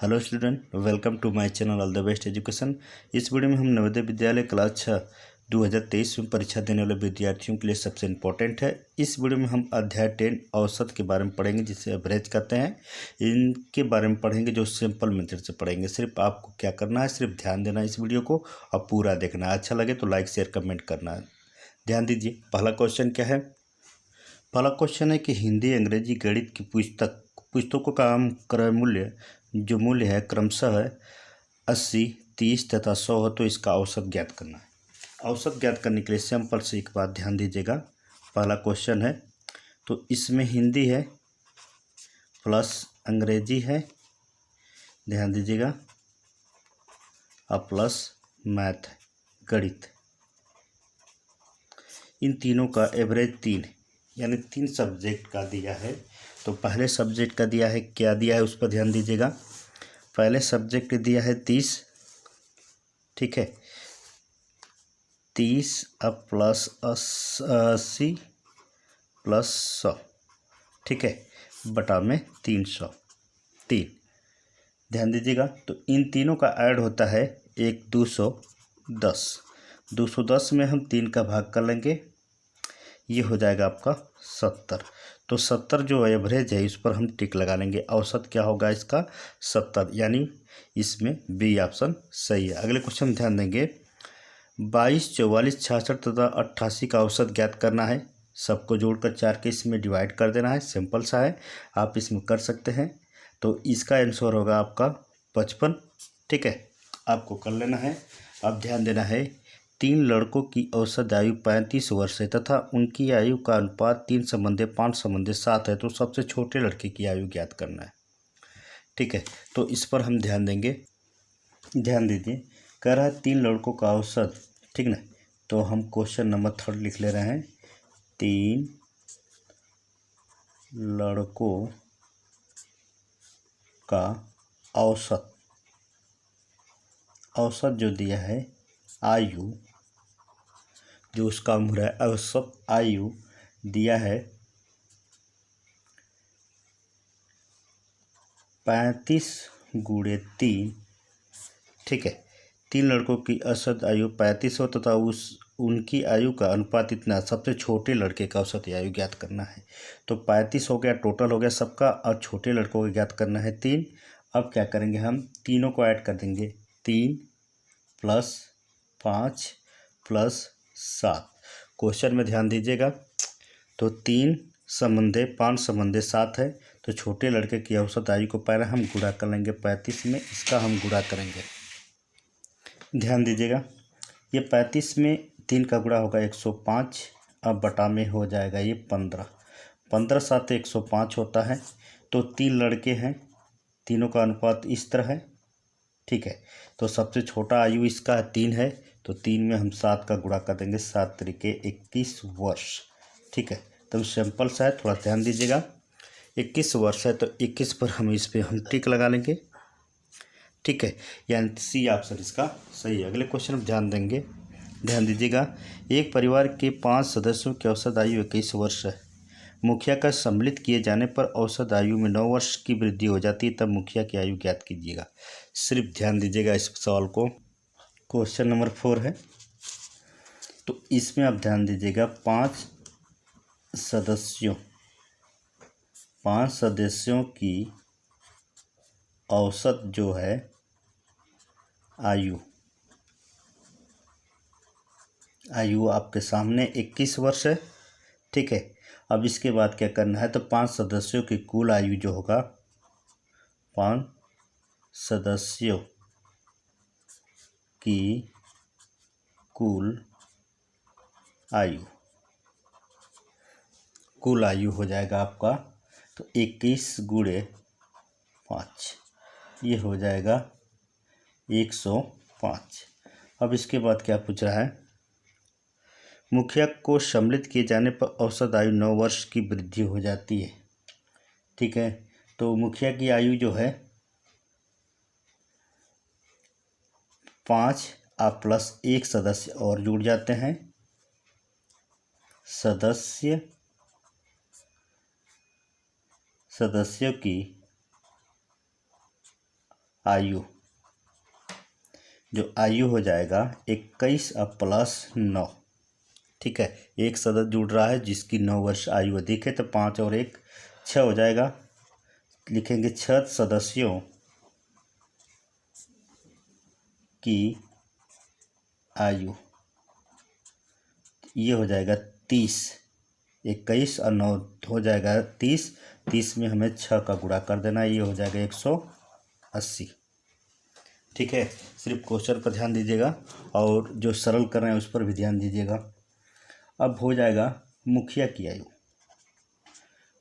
Hello student, welcome to my channel all the best education. इस video में हम Navodaya Vidyalaya class 6 2023 में परीक्षा देने वाले विद्यार्थियों के लिए सबसे इम्पोर्टेंट है। इस वीडियो में हम अध्याय 10 औसत के बारे में पढ़ेंगे, जिसे एवरेज कहते हैं। इनके बारे में पढ़ेंगे जो सिंपल मेथड से पढ़ेंगे। सिर्फ आपको क्या करना है, सिर्फ ध्यान देना है इस वीडियो को और पूरा देखना है। अच्छा लगे तो लाइक शेयर कमेंट करना है। ध्यान दीजिए, पहला क्वेश्चन क्या है। पहला क्वेश्चन है कि हिंदी, अंग्रेजी, गणित की पुस्तकों का क्रय मूल्य जो मूल्य है क्रमशः 80, 30 तथा 100 हो, तो इसका औसत ज्ञात करना है। औसत ज्ञात करने के लिए सिंपल से एक बात ध्यान दीजिएगा। पहला क्वेश्चन है तो इसमें हिंदी है प्लस अंग्रेजी है, ध्यान दीजिएगा, और प्लस मैथ है, गणित। इन तीनों का एवरेज 3 यानी 3 सब्जेक्ट का दिया है। तो पहले सब्जेक्ट का दिया है, क्या दिया है उस पर ध्यान दीजिएगा। पहले सब्जेक्ट दिया है 30, ठीक है, 30 अब प्लस 80 प्लस 100, ठीक है, बटा में 303। ध्यान दीजिएगा, तो इन तीनों का ऐड होता है 210। 210 में हम 3 का भाग कर लेंगे, ये हो जाएगा आपका 70। तो 70 जो एवरेज है इस पर हम टिक लगा लेंगे। औसत क्या होगा इसका, 70, यानी इसमें बी ऑप्शन सही है। अगले क्वेश्चन में ध्यान देंगे। 22, 44, 66 तथा 88 का औसत ज्ञात करना है। सबको जोड़कर 4 के इसमें डिवाइड कर देना है। सिंपल सा है, आप इसमें कर सकते हैं। तो इसका आंसर होगा आपका 55, ठीक है, आपको कर लेना है। अब ध्यान देना है, 3 लड़कों की औसत आयु 35 वर्ष है तथा उनकी आयु का अनुपात 3:5:7 है, तो सबसे छोटे लड़के की आयु ज्ञात करना है, ठीक है। तो इस पर हम ध्यान देंगे। ध्यान दीजिए, कह रहा है 3 लड़कों का औसत, ठीक ना। तो हम क्वेश्चन नंबर 3 लिख ले रहे हैं। 3 लड़कों का औसत, औसत जो दिया है आयु, जो उसका उम्र है, औसत आयु दिया है 35 × 3, ठीक है। 3 लड़कों की औसत आयु 35 हो तथा उनकी आयु का अनुपात इतना, सबसे छोटे लड़के का औसत आयु ज्ञात करना है। तो 35 हो गया, टोटल हो गया सबका, और छोटे लड़कों को ज्ञात करना है 3। अब क्या करेंगे, हम तीनों को ऐड कर देंगे। 3 + 5 + 7। क्वेश्चन में ध्यान दीजिएगा, तो 3 × 5 = 7 है। तो छोटे लड़के की औसत आयु को पहले हम गुणा कर लेंगे 35 में, इसका हम गुणा करेंगे। ध्यान दीजिएगा, ये 35 में 3 का गुणा होगा 105, अब बटा में हो जाएगा ये 15। 15 7 105 होता है। तो 3 लड़के हैं, तीनों का अनुपात इस तरह है, ठीक है। तो सबसे छोटा आयु इसका 3 है, तो 3 में हम 7 का गुणा कर देंगे, 7 × 21 वर्ष, ठीक है। तो सिंपल सा है, थोड़ा ध्यान दीजिएगा। 21 वर्ष है, तो 21 पर हम टिक लगा लेंगे, ठीक है, यानी सी ऑप्शन इसका सही है। अगले क्वेश्चन में ध्यान देंगे। ध्यान दीजिएगा, एक परिवार के 5 सदस्यों की औसत आयु 21 वर्ष है। मुखिया का सम्मिलित किए जाने पर औसत आयु में 9 वर्ष की वृद्धि हो जाती है, तब मुखिया की आयु ज्ञात कीजिएगा। सिर्फ ध्यान दीजिएगा इस सवाल को। क्वेश्चन नंबर 4 है, तो इसमें आप ध्यान दीजिएगा, 5 सदस्यों की औसत जो है आयु आपके सामने 21 वर्ष है, ठीक है। अब इसके बाद क्या करना है, तो 5 सदस्यों की कुल आयु जो होगा, 5 सदस्यों की कुल आयु हो जाएगा आपका, तो 21 × 5, ये हो जाएगा 105। अब इसके बाद क्या पूछ रहा है, मुखिया को सम्मिलित किए जाने पर औसत आयु 9 वर्ष की वृद्धि हो जाती है, ठीक है। तो मुखिया की आयु जो है 5, आप प्लस 1 सदस्य और जुड़ जाते हैं, सदस्यों की आयु, जो आयु हो जाएगा 21 अब प्लस 9। ठीक है, एक सदस्य जुड़ रहा है जिसकी 9 वर्ष आयु अधिक है, तो 5 और 1 6 हो जाएगा। लिखेंगे 6 सदस्यों की आयु, ये हो जाएगा 30। 21 और 9 हो जाएगा 30। 30 में हमें 6 का गुणा कर देना है, ये हो जाएगा 180। ठीक है, सिर्फ क्वेश्चन पर ध्यान दीजिएगा और जो सरल कर रहे हैं उस पर भी ध्यान दीजिएगा। अब हो जाएगा मुखिया की आयु,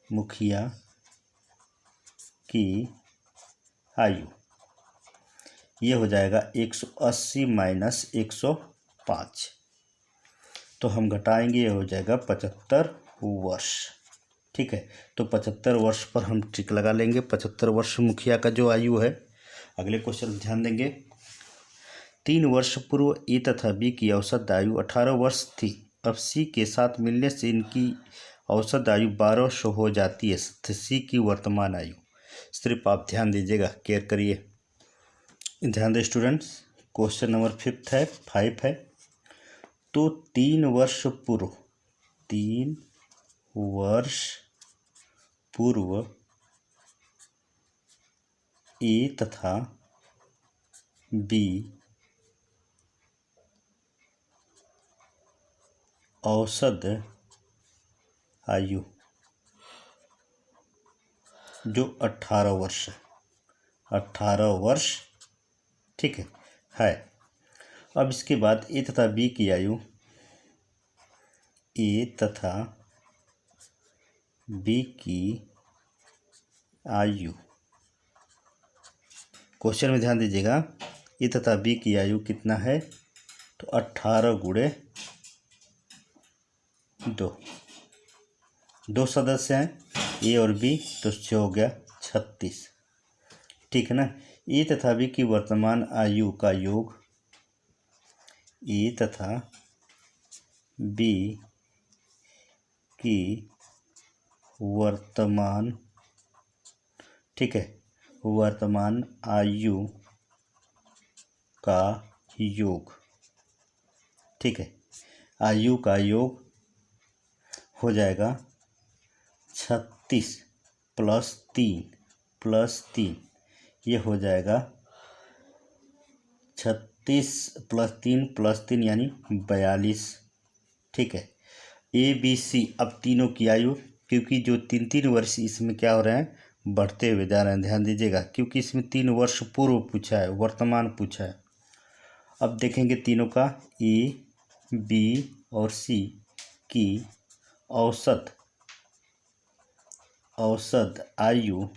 मुखिया की आयु ये हो जाएगा 180 माइनस 105, तो हम घटाएंगे, ये हो जाएगा 75 वर्ष। ठीक है, तो 75 वर्ष पर हम टिक लगा लेंगे। 75 वर्ष मुखिया का जो आयु है। अगले क्वेश्चन ध्यान देंगे। 3 वर्ष पूर्व ए तथा बी की औसत आयु 18 वर्ष थी। अब सी के साथ मिलने से इनकी औसत आयु 1200 हो जाती है। सी की वर्तमान आयु, सिर्फ आप ध्यान दीजिएगा, केयर करिए। ध्यान दे स्टूडेंट्स, क्वेश्चन नंबर 5 है। तो 3 वर्ष पूर्व, 3 वर्ष पूर्व ए तथा बी औसत आयु जो 18 वर्ष है, 18 वर्ष। ठीक है। अब इसके बाद ए तथा बी की आयु, ए तथा बी की आयु, क्वेश्चन में ध्यान दीजिएगा। ए तथा बी की आयु कितना है, तो 18 गुणे 2, 2 सदस्य हैं ए और बी, तो 6 हो गया 36। ठीक है ना। ए तथा बी की वर्तमान आयु का योग, ए तथा बी की वर्तमान, ठीक है, वर्तमान आयु का योग। ठीक है, आयु का योग हो जाएगा 36 प्लस 3 ये हो जाएगा 36 प्लस 3 यानी 42। ठीक है, ए बी सी, अब तीनों की आयु, क्योंकि जो 3 वर्ष इसमें क्या हो रहे हैं, बढ़ते हुए जा रहे हैं। ध्यान दीजिएगा, क्योंकि इसमें 3 वर्ष पूर्व पूछा है, वर्तमान पूछा है। अब देखेंगे तीनों का, ए बी और सी की औसत आयु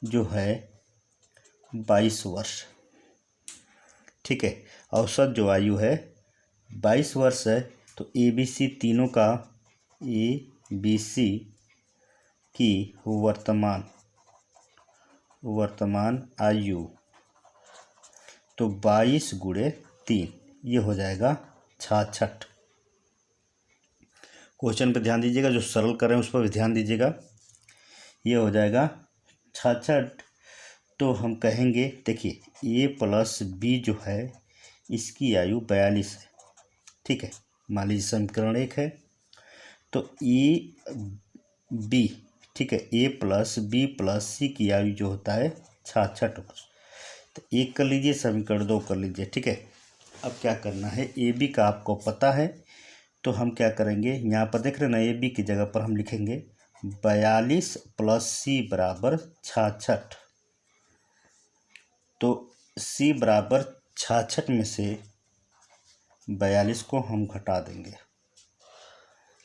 जो है 22 वर्ष। ठीक है, औसत जो आयु है 22 वर्ष है। तो ए बी सी तीनों का, ए बी सी की वर्तमान आयु, तो 22 गुणे 3 ये हो जाएगा 66। क्वेश्चन पे ध्यान दीजिएगा, जो सरल कर रहे हैं उस पर भी ध्यान दीजिएगा। ये हो जाएगा 66। तो हम कहेंगे, देखिए ए प्लस बी जो है इसकी आयु 42 है। ठीक है, मान लीजिए समीकरण 1 है। तो ए बी, ठीक है, ए प्लस बी प्लस सी की आयु जो होता है 66 वर्ष। तो 1 कर लीजिए, समीकरण 2 कर लीजिए। ठीक है, अब क्या करना है, ए बी का आपको पता है, तो हम क्या करेंगे, यहाँ पर देख रहे हैं ना, ए बी की जगह पर हम लिखेंगे 42 प्लस सी बराबर 66। तो सी बराबर 66 में से 42 को हम घटा देंगे,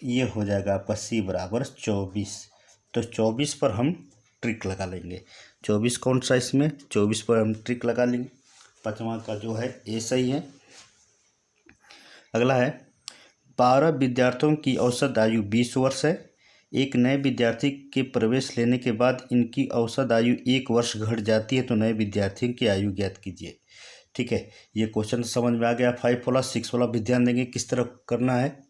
ये हो जाएगा आपका सी बराबर 24। तो 24 पर हम ट्रिक लगा लेंगे। 24 कौन सा इसमें, 24 पर हम ट्रिक लगा लेंगे। 5वां का जो है ए सही है। अगला है, 12 विद्यार्थियों की औसत आयु 20 वर्ष है। एक नए विद्यार्थी के प्रवेश लेने के बाद इनकी औसत आयु 1 वर्ष घट जाती है, तो नए विद्यार्थियों की आयु ज्ञात कीजिए। ठीक है, ये क्वेश्चन समझ में आ गया। 5 वाला 6 वाला भी ध्यान देंगे किस तरह करना है।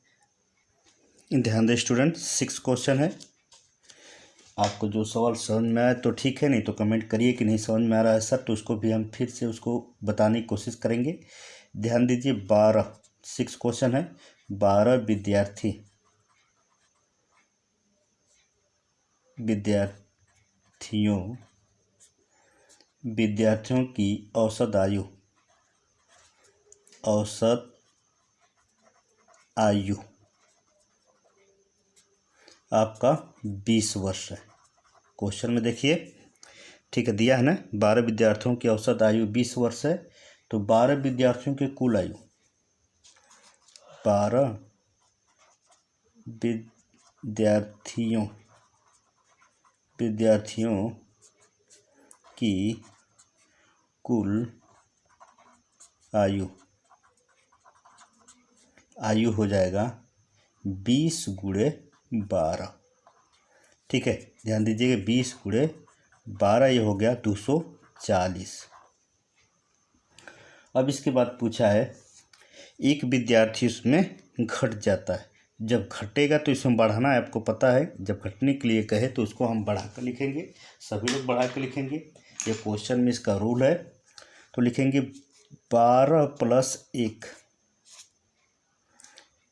ध्यान दें स्टूडेंट, 6 क्वेश्चन है। आपको जो सवाल समझ में आया तो ठीक है, नहीं तो कमेंट करिए कि नहीं समझ में आ रहा है सर, तो उसको भी हम फिर से उसको बताने की कोशिश करेंगे। ध्यान दीजिए 6 क्वेश्चन है। 12 विद्यार्थियों की औसत आयु आपका 20 वर्ष है। क्वेश्चन में देखिए, ठीक है, दिया है ना, 12 विद्यार्थियों की औसत आयु 20 वर्ष है। तो 12 विद्यार्थियों की कुल आयु, 12 विद्यार्थियों की कुल आयु हो जाएगा 20 गुणे 12। ठीक है, ध्यान दीजिएगा 20 गुणे 12 ये हो गया 240। अब इसके बाद पूछा है एक विद्यार्थी उसमें घट जाता है। जब घटेगा तो इसमें बढ़ाना है, आपको पता है। जब घटने के लिए कहे तो उसको हम बढ़ा कर लिखेंगे, सभी लोग बढ़ा कर लिखेंगे। ये क्वेश्चन में इसका रूल है। तो लिखेंगे 12 + 1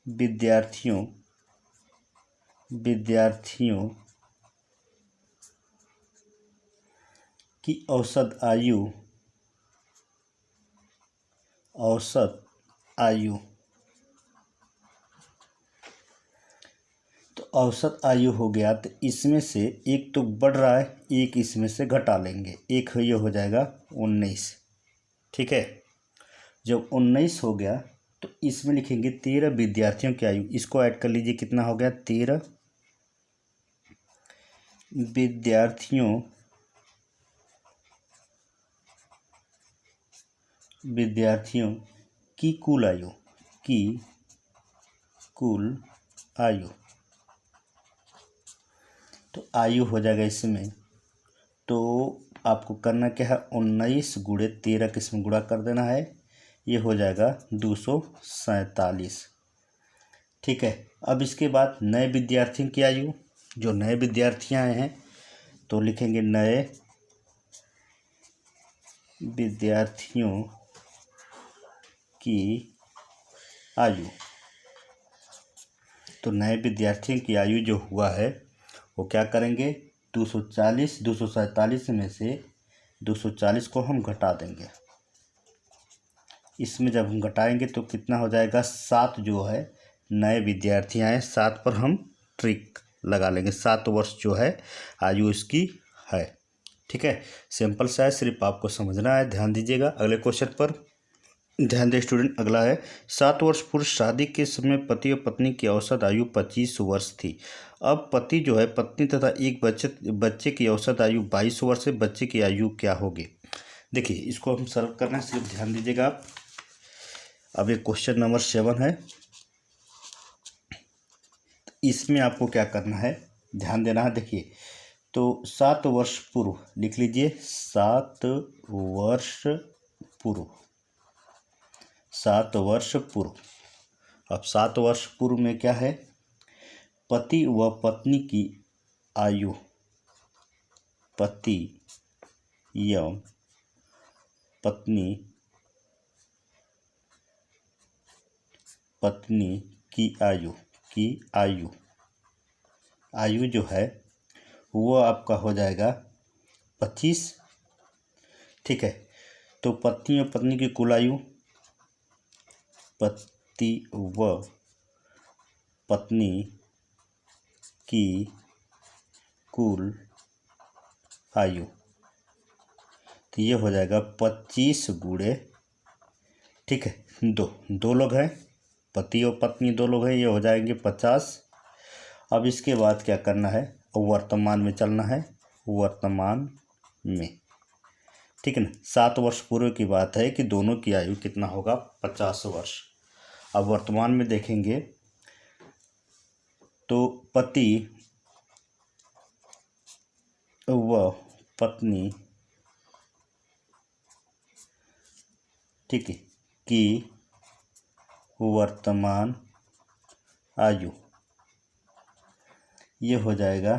विद्यार्थियों की औसत आयु तो औसत आयु हो गया। तो इसमें से एक तो बढ़ रहा है, एक इसमें से घटा लेंगे, एक ये हो जाएगा 19। ठीक है, जब 19 हो गया तो इसमें लिखेंगे 13 विद्यार्थियों की आयु। इसको ऐड कर लीजिए, कितना हो गया 13 विद्यार्थियों की कुल आयु तो आयु हो जाएगा इसमें। तो आपको करना क्या है, 19 गुणे 13 किसमें गुणा कर देना है, ये हो जाएगा 247। ठीक है, अब इसके बाद नए विद्यार्थियों की आयु, जो नए विद्यार्थी आए हैं तो लिखेंगे नए विद्यार्थियों की आयु। तो नए विद्यार्थियों की आयु जो हुआ है वो क्या करेंगे, 247 में से 240 को हम घटा देंगे। इसमें जब हम घटाएंगे तो कितना हो जाएगा, 7 जो है नए विद्यार्थी आए, 7 पर हम ट्रिक लगा लेंगे। 7 वर्ष जो है आयु इसकी है। ठीक है, सिंपल सा है, सिर्फ आपको समझना है। ध्यान दीजिएगा अगले क्वेश्चन पर। ध्यान दे स्टूडेंट, अगला है 7 वर्ष पूर्व शादी के समय पति और पत्नी की औसत आयु 25 वर्ष थी। अब पति जो है, पत्नी तथा एक बच्चे की औसत आयु 22 वर्ष है। बच्चे की आयु क्या होगी। देखिए इसको हम सॉल्व करना है, सिर्फ ध्यान दीजिएगा आप। अब ये क्वेश्चन नंबर 7 है। इसमें आपको क्या करना है, ध्यान देना है। देखिए तो 7 वर्ष पूर्व लिख लीजिए, 7 वर्ष पूर्व, 7 वर्ष पूर्व। अब 7 वर्ष पूर्व में क्या है, पति व पत्नी की आयु, पति एवं पत्नी की आयु जो है वो आपका हो जाएगा 25। ठीक है, तो पति और पत्नी की कुल आयु, पति व पत्नी की कुल आयु, तो ये हो जाएगा 25 गुणे, ठीक है, 2 लोग हैं, पति और पत्नी 2 लोग हैं, ये हो जाएंगे 50। अब इसके बाद क्या करना है, वर्तमान में चलना है, वर्तमान में। ठीक है ना, 7 वर्ष पूर्व की बात है कि दोनों की आयु कितना होगा, 50 वर्ष। अब वर्तमान में देखेंगे तो पति व पत्नी, ठीक है, की वर्तमान आयु, ये हो जाएगा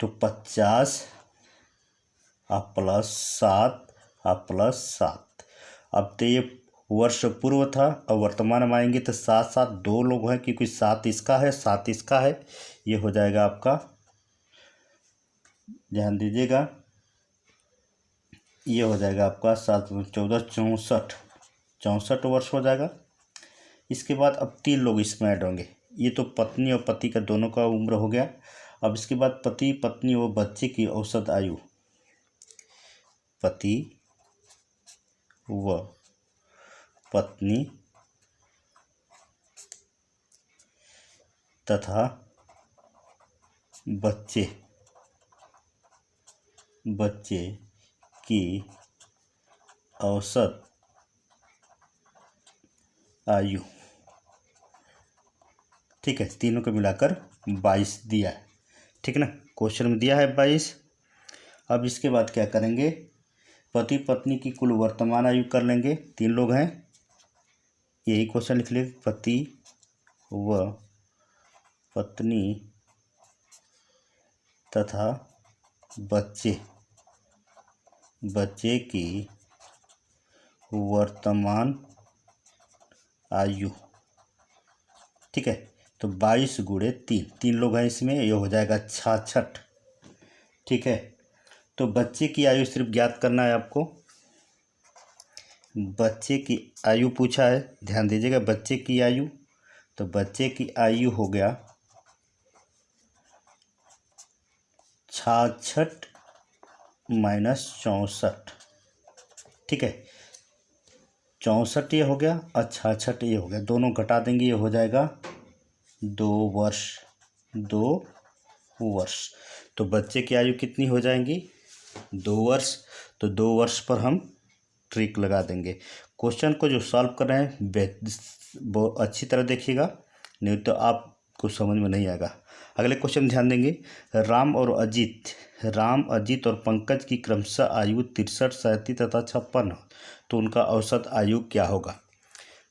तो 50 प्लस 7 प्लस 7। अब तो ये वर्ष पूर्व था, अब वर्तमान में आएंगे तो 7 7 दो लोग हैं, क्योंकि 7 इसका है 7 इसका है। ये हो जाएगा आपका, ध्यान दीजिएगा, ये हो जाएगा आपका 7 14 64 64 वर्ष हो जाएगा। इसके बाद अब 3 लोग इसमें ऐड होंगे। ये तो पत्नी और पति का दोनों का उम्र हो गया। अब इसके बाद पति पत्नी और बच्चे की औसत आयु, पति व पत्नी तथा बच्चे की औसत आयु, ठीक है, तीनों को मिलाकर 22 दिया है, ठीक ना, क्वेश्चन में दिया है 22। अब इसके बाद क्या करेंगे, पति पत्नी की कुल वर्तमान आयु कर लेंगे, 3 लोग हैं, यही क्वेश्चन लिख लेंगे, पति व पत्नी तथा बच्चे की वर्तमान आयु, ठीक है। तो 22 गुणे 3 लोग हैं इसमें, ये हो जाएगा 66, ठीक है। तो बच्चे की आयु सिर्फ ज्ञात करना है आपको, बच्चे की आयु पूछा है, ध्यान दीजिएगा, बच्चे की आयु, तो बच्चे की आयु हो गया 66 माइनस 64, ठीक है, 64 ये हो गया और 66 ये हो गया, दोनों घटा देंगे, ये हो जाएगा 2 वर्ष। तो बच्चे की आयु कितनी हो जाएंगी, 2 वर्ष। तो 2 वर्ष पर हम ट्रिक लगा देंगे। क्वेश्चन को जो सॉल्व कर रहे हैं बहुत अच्छी तरह देखिएगा, नहीं तो आपको समझ में नहीं आएगा। अगले क्वेश्चन ध्यान देंगे, राम अजीत और पंकज की क्रमशः आयु 63 37 तथा 56 हो, तो उनका औसत आयु क्या होगा,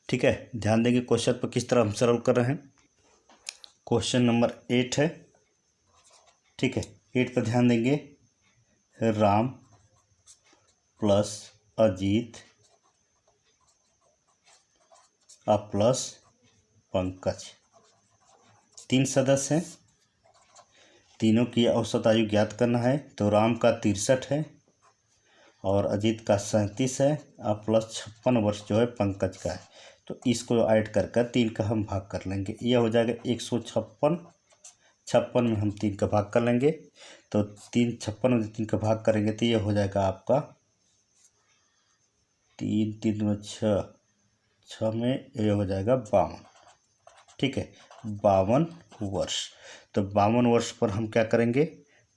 ठीक है। ध्यान देंगे क्वेश्चन पर किस तरह हम सॉल्व कर रहे हैं। क्वेश्चन नंबर 8 है, ठीक है, 8 पर ध्यान देंगे, राम प्लस अजीत प्लस पंकज, 3 सदस्य हैं, तीनों की औसत आयु ज्ञात करना है। तो राम का 63 है और अजीत का 37 है और प्लस 56 वर्ष जो है पंकज का है। तो इसको ऐड कर 3 का हम भाग कर लेंगे, यह हो जाएगा 156, 56 में हम 3 का भाग कर लेंगे, तो 56 में 3 का भाग करेंगे तो ये हो जाएगा आपका 3 3 में 6 में ये हो जाएगा 52, ठीक है, 52 वर्ष। तो 52 वर्ष पर हम क्या करेंगे,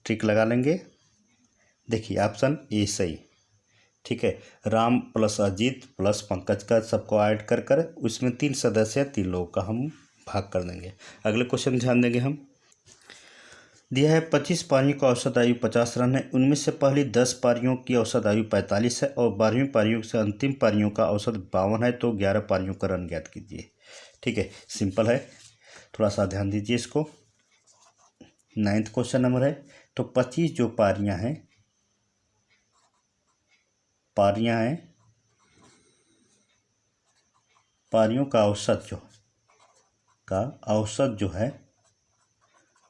ट्रिक लगा लेंगे। देखिए ऑप्शन ए सही, ठीक है, राम प्लस अजीत प्लस पंकज का सबको ऐड कर उसमें 3 सदस्य 3 लोगों का हम भाग कर देंगे। अगले क्वेश्चन ध्यान देंगे, हम दिया है 25 पारियों का औसत आयु 50 रन है, उनमें से पहली 10 पारियों की औसत आयु 45 है और 12वीं पारियों से अंतिम पारियों का औसत 52 है, तो 11 पारियों का रन ज्ञात कीजिए, ठीक है, सिंपल है, थोड़ा सा ध्यान दीजिए इसको। 9th क्वेश्चन नंबर है, तो 25 जो पारियां हैं पारियों का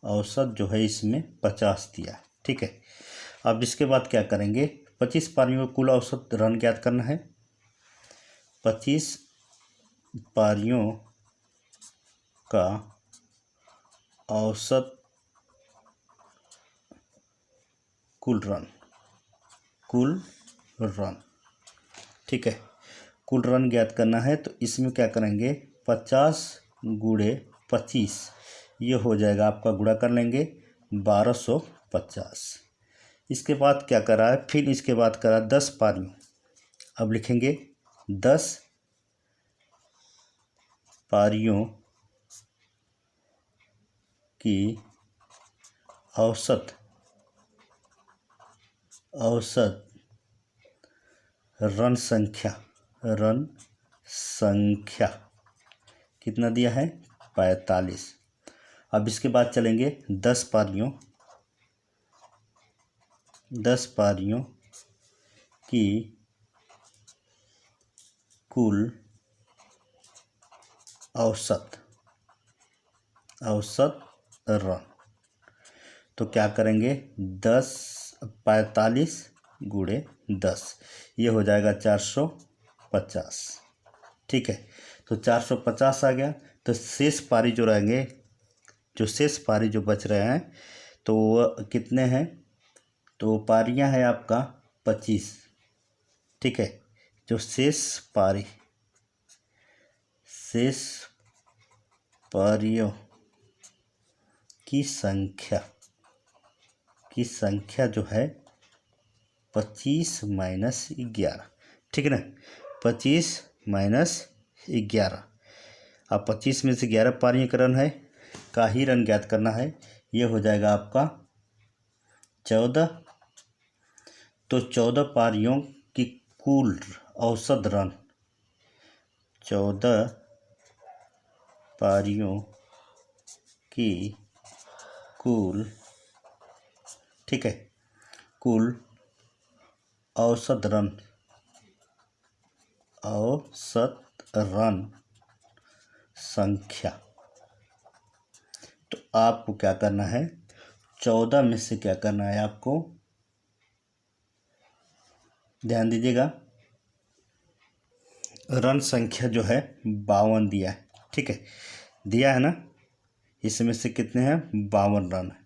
औसत जो है इसमें 50 दिया, ठीक है। अब इसके बाद क्या करेंगे, 25 पारियों का कुल औसत रन ज्ञात करना है। 25 पारियों का औसत कुल रन, ठीक है, कुल रन ज्ञात करना है। तो इसमें क्या करेंगे, 50 गुणे 25, ये हो जाएगा आपका, गुणा कर लेंगे 1250। इसके बाद क्या करा है, फिर इसके बाद करा 10 पारियों, अब लिखेंगे 10 पारियों की औसत रन संख्या कितना दिया है, 45। अब इसके बाद चलेंगे 10 पारियों 10 पारियों की कुल औसत रन। तो क्या करेंगे, 45 गुणे 10, ये हो जाएगा 450। ठीक है, तो 450 आ गया। तो शेष पारी जो रहेंगे, शेष पारी जो बच रहे हैं, तो वो कितने हैं, तो पारियां है आपका 25। ठीक है, जो शेष पारियों की संख्या जो है 25 माइनस 11। ठीक है ना, 25 माइनस 11। अब 25 में से 11 पारियों का रन है, का ही रन ज्ञात करना है। ये हो जाएगा आपका 14। तो 14 पारियों की कुल औसत रन, 14 पारियों की कुल, ठीक है, कुल औसत रन संख्या। तो आपको क्या करना है, 14 में से क्या करना है आपको, ध्यान दीजिएगा, रन संख्या जो है 52 दिया है। ठीक है, दिया है ना, इसमें से कितने हैं, 52 रन है।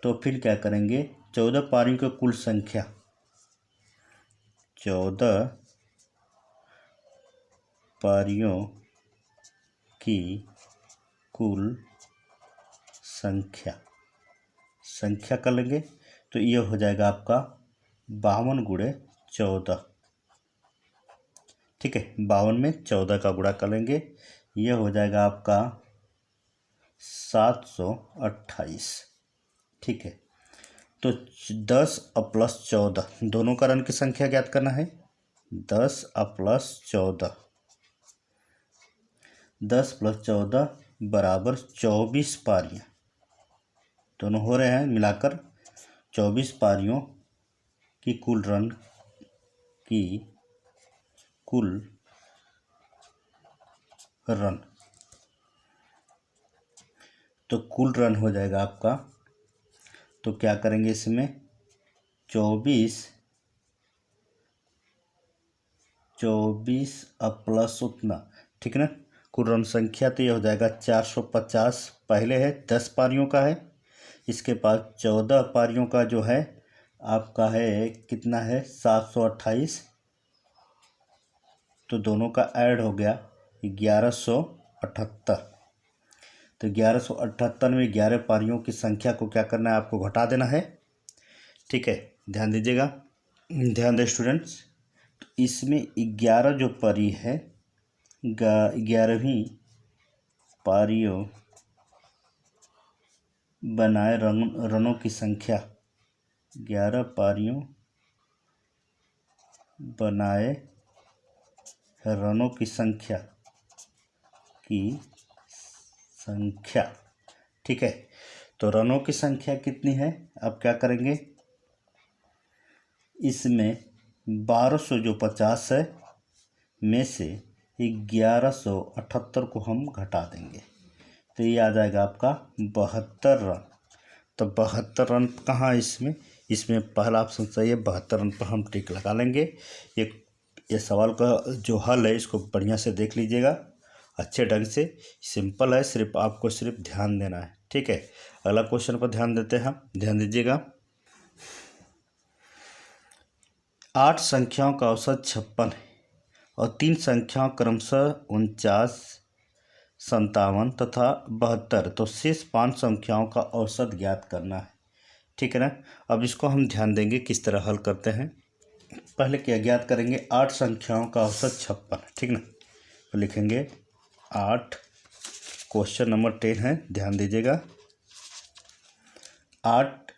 तो फिर क्या करेंगे, 14 पारियों की कुल संख्या, 14 पारियों की कुल संख्या कर लेंगे। तो ये हो जाएगा आपका 52 गुणे 14। ठीक है, 52 में 14 का गुणा कर लेंगे, ये हो जाएगा आपका 728। ठीक है, तो 10 और प्लस 14 दोनों का रन की संख्या ज्ञात करना है। 10 और प्लस 14, 10 प्लस 14 बराबर 24 पारियां, दोनों हो रहे हैं मिलाकर 24 पारियों की कुल रन तो कुल रन हो जाएगा आपका। तो क्या करेंगे इसमें, 24 अब प्लस उतना, ठीक है ना, कुल रन संख्या तो ये हो जाएगा 450। पहले है 10 पारियों का है, इसके पास 14 पारियों का जो है आपका है, कितना है, 728। तो दोनों का ऐड हो गया 1178। तो 1178 में 11 पारियों की संख्या को क्या करना है, आपको घटा देना है। ठीक है, ध्यान दीजिएगा, ध्यान दें स्टूडेंट्स। तो इसमें 11 जो पारी है, 11वीं पारियों बनाए रनों की संख्या, 11 पारियों बनाए रनों की संख्या ठीक है, तो रनों की संख्या कितनी है, अब क्या करेंगे, इसमें 1200 जो 50 है में से 1178 को हम घटा देंगे, तो ये आ जाएगा आपका 72 रन। तो 72 रन कहाँ, इसमें पहला ऑप्शन सही है, 72 रन पर हम टिक लगा लेंगे। ये सवाल का जो हल है इसको बढ़िया से देख लीजिएगा, अच्छे ढंग से, सिंपल है, सिर्फ आपको ध्यान देना है। ठीक है, अगला क्वेश्चन पर ध्यान देते हैं, ध्यान दीजिएगा। 8 संख्याओं का औसत 56 है और 3 संख्याओं क्रमशः 49, 57 तथा 72, तो शेष 5 संख्याओं का औसत ज्ञात करना है। ठीक है ना, अब इसको हम ध्यान देंगे किस तरह हल करते हैं। पहले क्या ज्ञात करेंगे, 8 संख्याओं का औसत 56, ठीक ना, तो लिखेंगे 8, क्वेश्चन नंबर 10 है, ध्यान दीजिएगा। 8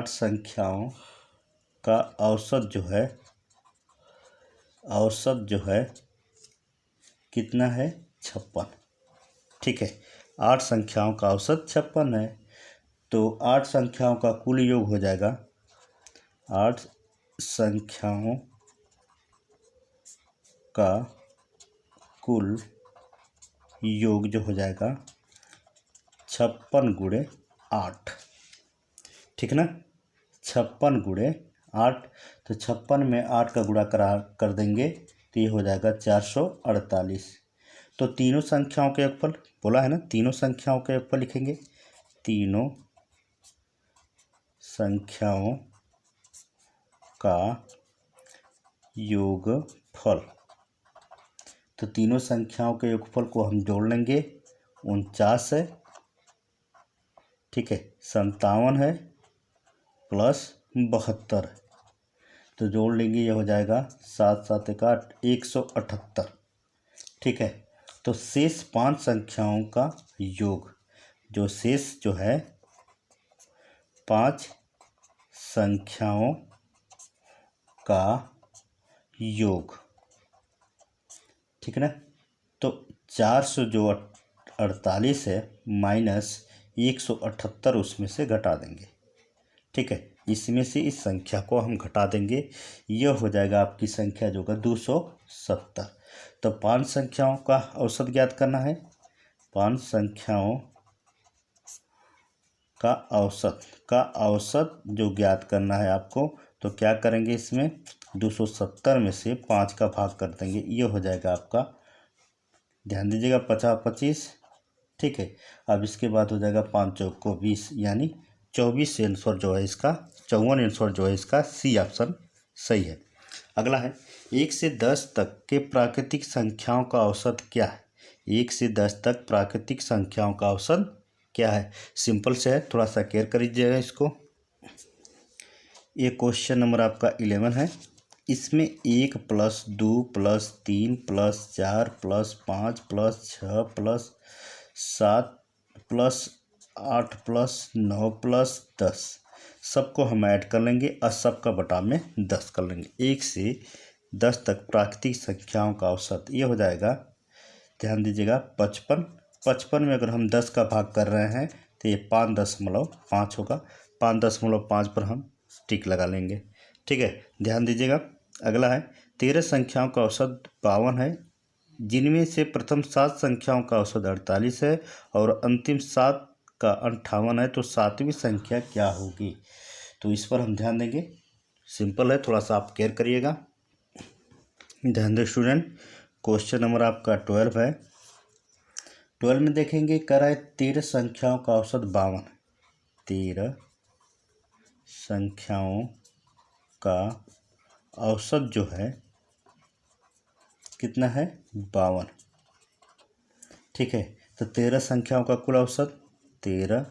संख्याओं का औसत जो है कितना है, 56। ठीक है, 8 संख्याओं का औसत 56 है। तो 8 संख्याओं का कुल योग हो जाएगा, 8 संख्याओं का कुल योग जो हो जाएगा 56 गुणे 8, ठीक ना। 56 गुणे 8, तो 56 में 8 का गुणा कर देंगे तो ये हो जाएगा 448। तो तीनों संख्याओं के योगफल बोला है ना, तीनों संख्याओं के योगफल लिखेंगे, तीनों संख्याओं का योगफल। तो तीनों संख्याओं के योगफल को हम जोड़ लेंगे, 49 है, ठीक है, 57 है प्लस 72, तो जोड़ लेंगे, ये हो जाएगा 7 7 एक 8, 178, ठीक है। तो शेष 5 संख्याओं का योग, जो शेष जो है 5 संख्याओं का योग, ठीक है ना। तो 448 है माइनस 178 उसमें से घटा देंगे, ठीक है, इसमें से इस संख्या को हम घटा देंगे, यह हो जाएगा आपकी संख्या जो होगा 270। तो 5 संख्याओं का औसत ज्ञात करना है, 5 संख्याओं का औसत जो ज्ञात करना है आपको, तो क्या करेंगे, इसमें 270 में से 5 का भाग कर देंगे, ये हो जाएगा आपका, ध्यान दीजिएगा, 50 25, ठीक है। अब इसके बाद हो जाएगा 5 चौक को 20, यानी 24 आंसर जो है इसका, 54 आंसर जो है इसका सी ऑप्शन सही है। अगला है 1 से 10 तक के प्राकृतिक संख्याओं का औसत क्या है। 1 से 10 तक प्राकृतिक संख्याओं का औसत क्या है। सिंपल से है, थोड़ा सा केयर करिएगा इसको। ये क्वेश्चन नंबर आपका 11 है। इसमें 1 + 2 + 3 + 4 + 5 + 6 + 7 + 8 + 9 + 10 सबको हम ऐड कर लेंगे और सबका बटा में 10 कर लेंगे। 1 से 10 तक प्राकृतिक संख्याओं का औसत ये हो जाएगा, ध्यान दीजिएगा, 55। 55 में अगर हम 10 का भाग कर रहे हैं तो ये 5.5 होगा, 5.5 पर हम टिक लगा लेंगे, ठीक है, ध्यान दीजिएगा। अगला है 13 संख्याओं का औसत 52 है, जिनमें से प्रथम 7 संख्याओं का औसत 48 है और अंतिम 7 का 58 है, तो 7वीं संख्या क्या होगी। तो इस पर हम ध्यान देंगे, सिंपल है, थोड़ा सा आप केयर करिएगा। ध्यान दें स्टूडेंट, क्वेश्चन नंबर आपका 12 है। 12 में देखेंगे, कह रहा है 13 संख्याओं का औसत 52, 13 संख्याओं का औसत जो है कितना है, 52, ठीक है। तो 13 संख्याओं का कुल औसत, 13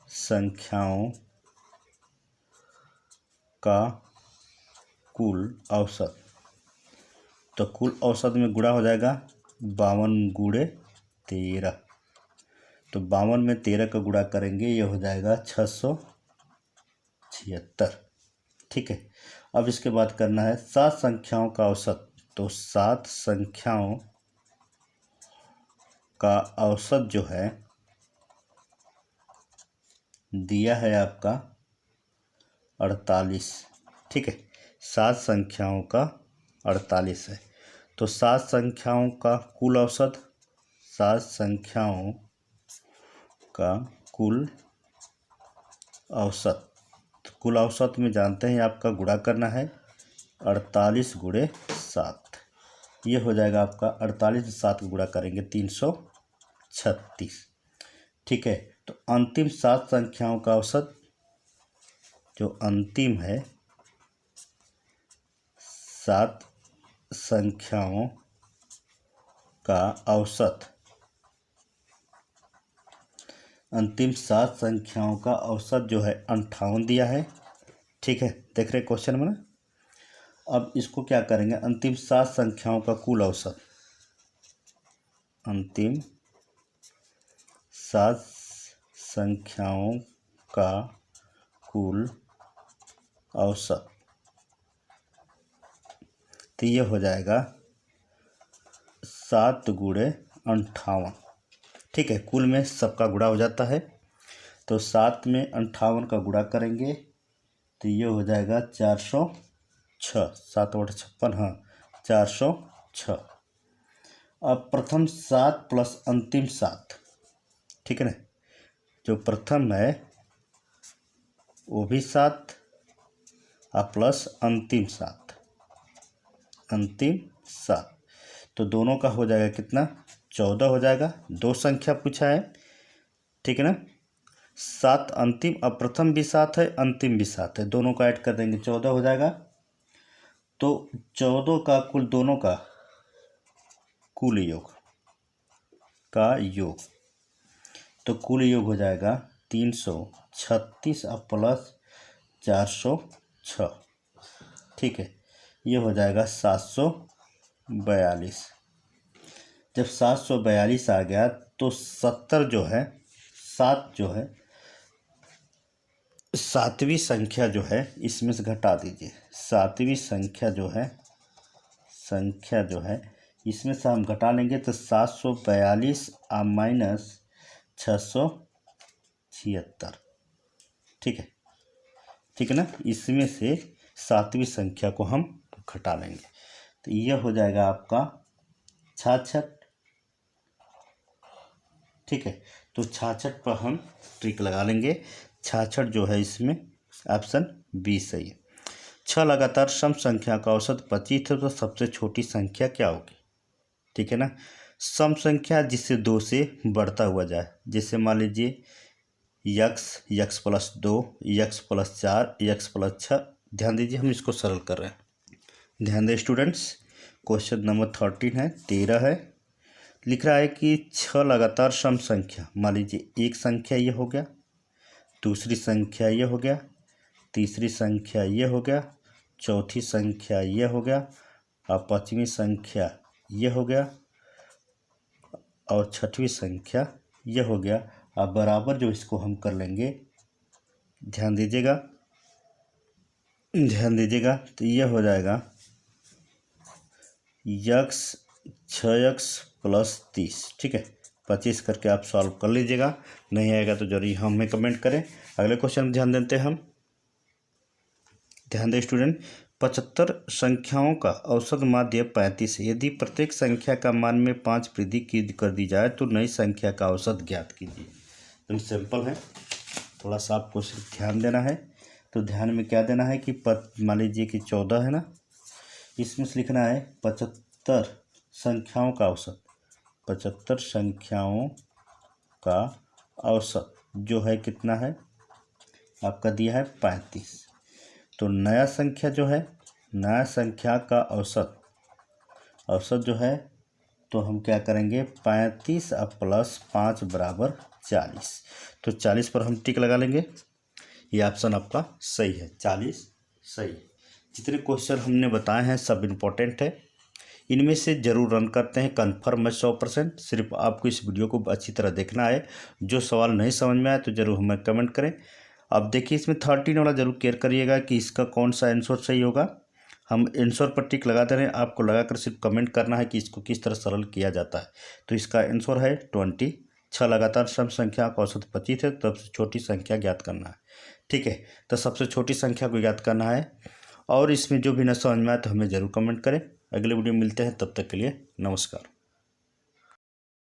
संख्याओं का कुल औसत, तो कुल औसत में गुणा हो जाएगा 52 गुणे 13, तो 52 में 13 का गुणा करेंगे, ये हो जाएगा 676, ठीक है। अब इसके बाद करना है 7 संख्याओं का औसत, तो 7 संख्याओं का औसत जो है दिया है आपका 48, ठीक है, 7 संख्याओं का 48 है। तो 7 संख्याओं का कुल औसत, 7 संख्याओं का कुल औसत, तो कुल औसत में जानते हैं आपका गुणा करना है 48 गुणे 7, ये हो जाएगा आपका 48 से 7 को गुणा करेंगे 336, ठीक है। तो अंतिम 7 संख्याओं का औसत जो अंतिम है 7 संख्याओं का औसत, अंतिम 7 संख्याओं का औसत जो है 58 दिया है, ठीक है, देख रहे क्वेश्चन में ना। अब इसको क्या करेंगे, अंतिम 7 संख्याओं का कुल औसत, अंतिम 7 संख्याओं का कुल औसत, तो ये हो जाएगा 7 गुणे 58, ठीक है, कुल में सबका गुणा हो जाता है। तो 7 में 58 का गुणा करेंगे तो ये हो जाएगा 406। 7 बटा 56, हाँ 406। अब प्रथम 7 प्लस अंतिम 7, ठीक है ना। जो प्रथम है वो भी 7 और प्लस अंतिम 7, अंतिम 7, तो दोनों का हो जाएगा कितना, 14 हो जाएगा। दो संख्या पूछा है, ठीक है ना। 7 अंतिम, अब प्रथम भी 7 है, अंतिम भी 7 है, दोनों का ऐड कर देंगे 14 हो जाएगा। तो 14 का कुल, दोनों का कुल योग का योग, तो कुल योग हो जाएगा 336 और प्लस 406, ठीक है। ये हो जाएगा 742। जब 742 आ गया तो 70 जो है, 7 जो है, सातवीं संख्या जो है इसमें से घटा दीजिए। सातवीं संख्या जो है इसमें से हम घटा लेंगे तो 742 और माइनस 676, ठीक है, ठीक है ना। इसमें से सातवीं संख्या को हम घटा लेंगे तो यह हो जाएगा आपका 66, ठीक है। तो 66 पर हम ट्रिक लगा लेंगे। 66 जो है इसमें ऑप्शन बी सही है। 6 लगातार सम संख्या का औसत 25 है तो सबसे छोटी संख्या क्या होगी, ठीक है ना। सम संख्या जिससे 2 से बढ़ता हुआ जाए, जैसे मान लीजिए x plus 2, x plus 4, x plus 6। ध्यान दीजिए, हम इसको सरल कर रहे हैं। ध्यान दें स्टूडेंट्स, क्वेश्चन नंबर 13 है, 13 है। लिख रहा है कि 6 लगातार सम संख्या, मान लीजिए एक संख्या ये हो गया, दूसरी संख्या ये हो गया, तीसरी संख्या ये हो गया, चौथी संख्या ये हो गया और पांचवी संख्या ये हो गया और छठवीं संख्या ये हो गया। अब बराबर जो इसको हम कर लेंगे, ध्यान दीजिएगा, तो ये हो जाएगा यक्स 6x प्लस 30, ठीक है। 25 करके आप सॉल्व कर लीजिएगा, नहीं आएगा तो जरूर हमें कमेंट करें। अगले क्वेश्चन में ध्यान देते हैं हम। ध्यान दें स्टूडेंट, 75 संख्याओं का औसत माध्य 35 है। यदि प्रत्येक संख्या का मान में 5 वृद्धि कर दी जाए तो नई संख्या का औसत ज्ञात कीजिए। तो सिंपल है, थोड़ा सा आपको सिर्फ ध्यान देना है। तो ध्यान में क्या देना है कि मान लीजिए कि 14 है ना, इसमें से लिखना है 75 संख्याओं का औसत, 75 संख्याओं का औसत जो है कितना है, आपका दिया है 35। तो नया संख्या जो है, नया संख्या का औसत जो है, तो हम क्या करेंगे 35 और प्लस 5 बराबर 40। तो 40 पर हम टिक लगा लेंगे। ये ऑप्शन आपका सही है, 40 सही। जितने क्वेश्चन हमने बताए हैं सब इम्पोर्टेंट है, इनमें से ज़रूर रन करते हैं, कन्फर्म है 100%। सिर्फ आपको इस वीडियो को अच्छी तरह देखना है। जो सवाल नहीं समझ में आए तो ज़रूर हमें कमेंट करें। अब देखिए, इसमें 13 वाला ज़रूर केयर करिएगा कि इसका कौन सा आंसर सही होगा। हम आंसर पर टिक लगाते रहे, आपको लगाकर सिर्फ कमेंट करना है कि इसको किस तरह सरल किया जाता है। तो इसका आंसर है 20। 6 लगातार सम संख्या का औसत 25 है, तब से छोटी संख्या ज्ञात करना है, ठीक है। तो सबसे छोटी संख्या को ज्ञात करना है। और इसमें जो भी न समझ में आए तो हमें ज़रूर कमेंट करें। अगले वीडियो में मिलते हैं, तब तक के लिए नमस्कार।